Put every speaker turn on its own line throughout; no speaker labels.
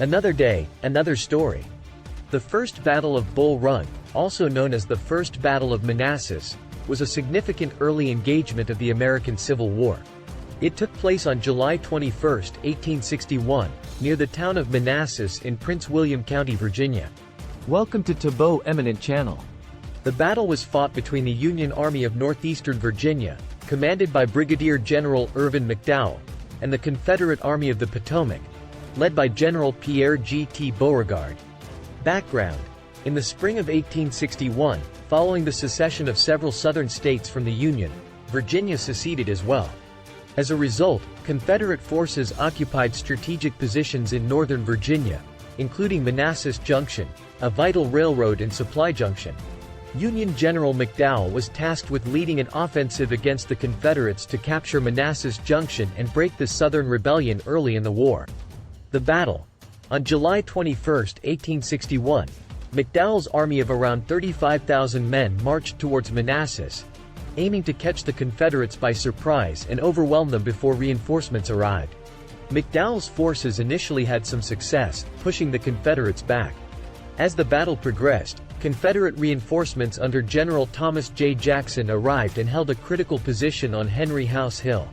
Another day, another story. The First Battle of Bull Run, also known as the First Battle of Manassas, was a significant early engagement of the American Civil War. It took place on July 21, 1861, near the town of Manassas in Prince William County, Virginia. Welcome to Tabot Eminent Channel. The battle was fought between the Union Army of Northeastern Virginia, commanded by Brigadier General Irvin McDowell, and the Confederate Army of the Potomac, led by General Pierre G.T. Beauregard. Background: in the spring of 1861, following the secession of several southern states from the Union, Virginia seceded as well. As a result, Confederate forces occupied strategic positions in northern Virginia, including Manassas Junction, a vital railroad and supply junction. Union General McDowell was tasked with leading an offensive against the Confederates to capture Manassas Junction and break the Southern Rebellion early in the war. The battle. On July 21, 1861, McDowell's army of around 35,000 men marched towards Manassas, aiming to catch the Confederates by surprise and overwhelm them before reinforcements arrived. McDowell's forces initially had some success, pushing the Confederates back. As the battle progressed, Confederate reinforcements under General Thomas J. Jackson arrived and held a critical position on Henry House Hill.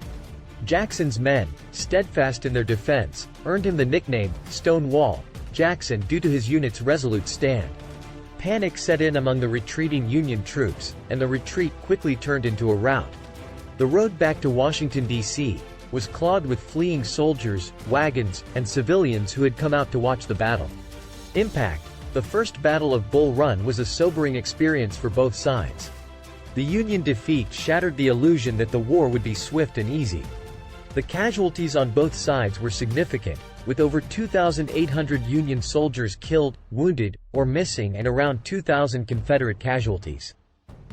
Jackson's men, steadfast in their defense, earned him the nickname, Stonewall, Jackson due to his unit's resolute stand. Panic set in among the retreating Union troops, and the retreat quickly turned into a rout. The road back to Washington, D.C., was clogged with fleeing soldiers, wagons, and civilians who had come out to watch the battle. Impact: the First Battle of Bull Run was a sobering experience for both sides. The Union defeat shattered the illusion that the war would be swift and easy. The casualties on both sides were significant, with over 2,800 Union soldiers killed, wounded, or missing and around 2,000 Confederate casualties.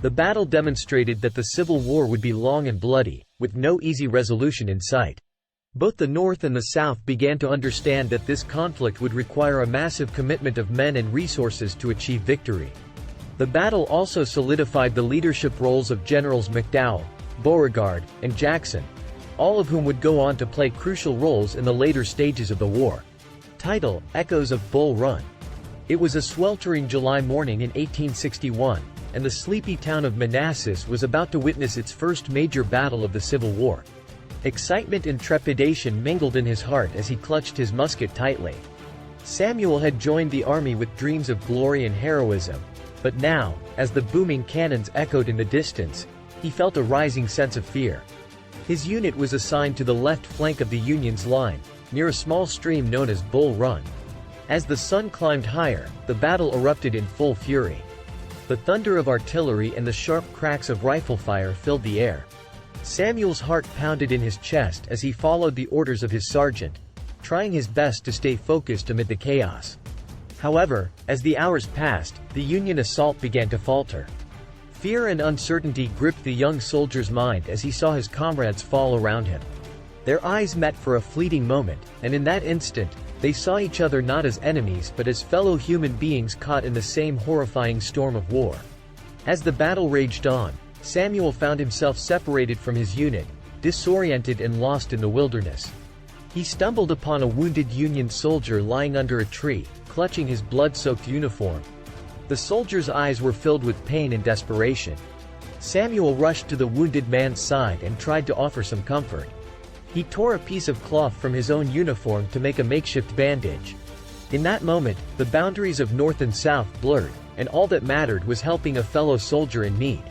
The battle demonstrated that the Civil War would be long and bloody, with no easy resolution in sight. Both the North and the South began to understand that this conflict would require a massive commitment of men and resources to achieve victory. The battle also solidified the leadership roles of Generals McDowell, Beauregard, and Jackson, all of whom would go on to play crucial roles in the later stages of the war. Title: Echoes of Bull Run. It was a sweltering July morning in 1861, and the sleepy town of Manassas was about to witness its first major battle of the Civil War. Excitement and trepidation mingled in his heart as he clutched his musket tightly. Samuel had joined the army with dreams of glory and heroism, but now, as the booming cannons echoed in the distance, he felt a rising sense of fear. His unit was assigned to the left flank of the Union's line, near a small stream known as Bull Run. As the sun climbed higher, the battle erupted in full fury. The thunder of artillery and the sharp cracks of rifle fire filled the air. Samuel's heart pounded in his chest as he followed the orders of his sergeant, trying his best to stay focused amid the chaos. However, as the hours passed, the Union assault began to falter. Fear and uncertainty gripped the young soldier's mind as he saw his comrades fall around him. Their eyes met for a fleeting moment, and in that instant, they saw each other not as enemies but as fellow human beings caught in the same horrifying storm of war. As the battle raged on, Samuel found himself separated from his unit, disoriented and lost in the wilderness. He stumbled upon a wounded Union soldier lying under a tree, clutching his blood-soaked uniform. The soldier's eyes were filled with pain and desperation. Samuel rushed to the wounded man's side and tried to offer some comfort. He tore a piece of cloth from his own uniform to make a makeshift bandage. In that moment, the boundaries of North and South blurred, and all that mattered was helping a fellow soldier in need.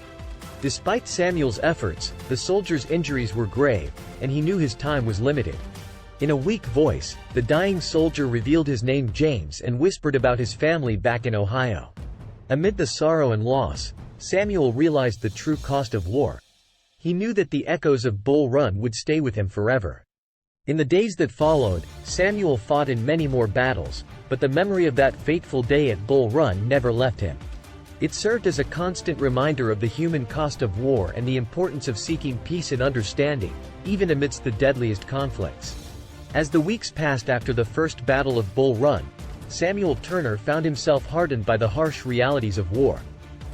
Despite Samuel's efforts, the soldier's injuries were grave, and he knew his time was limited. In a weak voice, the dying soldier revealed his name James and whispered about his family back in Ohio. Amid the sorrow and loss, Samuel realized the true cost of war. He knew that the echoes of Bull Run would stay with him forever. In the days that followed, Samuel fought in many more battles, but the memory of that fateful day at Bull Run never left him. It served as a constant reminder of the human cost of war and the importance of seeking peace and understanding, even amidst the deadliest conflicts. As the weeks passed after the First Battle of Bull Run, Samuel Turner found himself hardened by the harsh realities of war.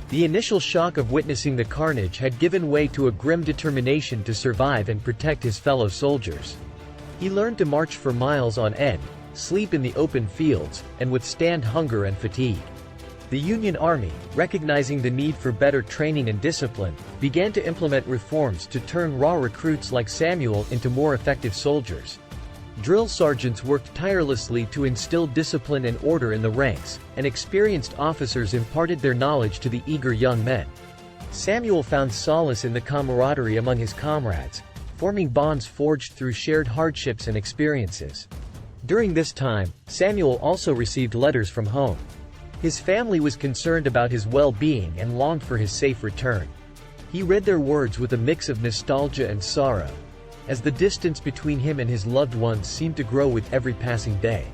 The initial shock of witnessing the carnage had given way to a grim determination to survive and protect his fellow soldiers. He learned to march for miles on end, sleep in the open fields, and withstand hunger and fatigue. The Union Army, recognizing the need for better training and discipline, began to implement reforms to turn raw recruits like Samuel into more effective soldiers. Drill sergeants worked tirelessly to instill discipline and order in the ranks, and experienced officers imparted their knowledge to the eager young men. Samuel found solace in the camaraderie among his comrades, forming bonds forged through shared hardships and experiences. During this time, Samuel also received letters from home. His family was concerned about his well-being and longed for his safe return. He read their words with a mix of nostalgia and sorrow, as the distance between him and his loved ones seemed to grow with every passing day.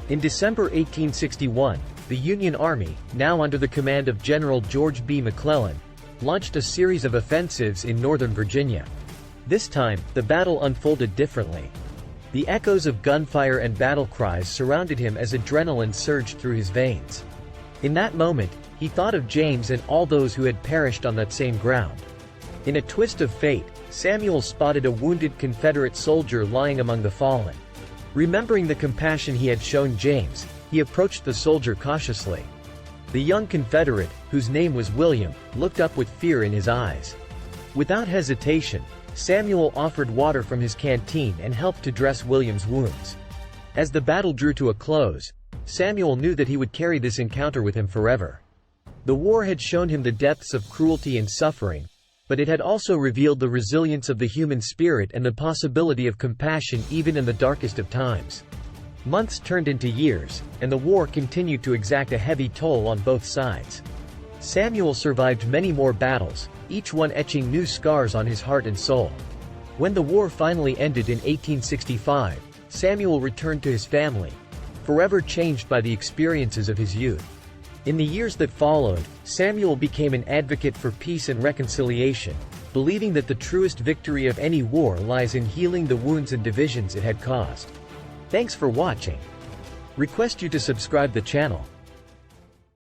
In December 1861, the Union Army, now under the command of General George B. McClellan, launched a series of offensives in northern Virginia. This time, the battle unfolded differently. The echoes of gunfire and battle cries surrounded him as adrenaline surged through his veins. In that moment, he thought of James and all those who had perished on that same ground. In a twist of fate, Samuel spotted a wounded Confederate soldier lying among the fallen. Remembering the compassion he had shown James, he approached the soldier cautiously. The young Confederate, whose name was William, looked up with fear in his eyes. Without hesitation, Samuel offered water from his canteen and helped to dress William's wounds. As the battle drew to a close, Samuel knew that he would carry this encounter with him forever. The war had shown him the depths of cruelty and suffering, but it had also revealed the resilience of the human spirit and the possibility of compassion even in the darkest of times. Months turned into years, and the war continued to exact a heavy toll on both sides. Samuel survived many more battles, each one etching new scars on his heart and soul. When the war finally ended in 1865, Samuel returned to his family, forever changed by the experiences of his youth. In the years that followed, Samuel became an advocate for peace and reconciliation, believing that the truest victory of any war lies in healing the wounds and divisions it had caused. Thanks for watching. Request you to subscribe the channel.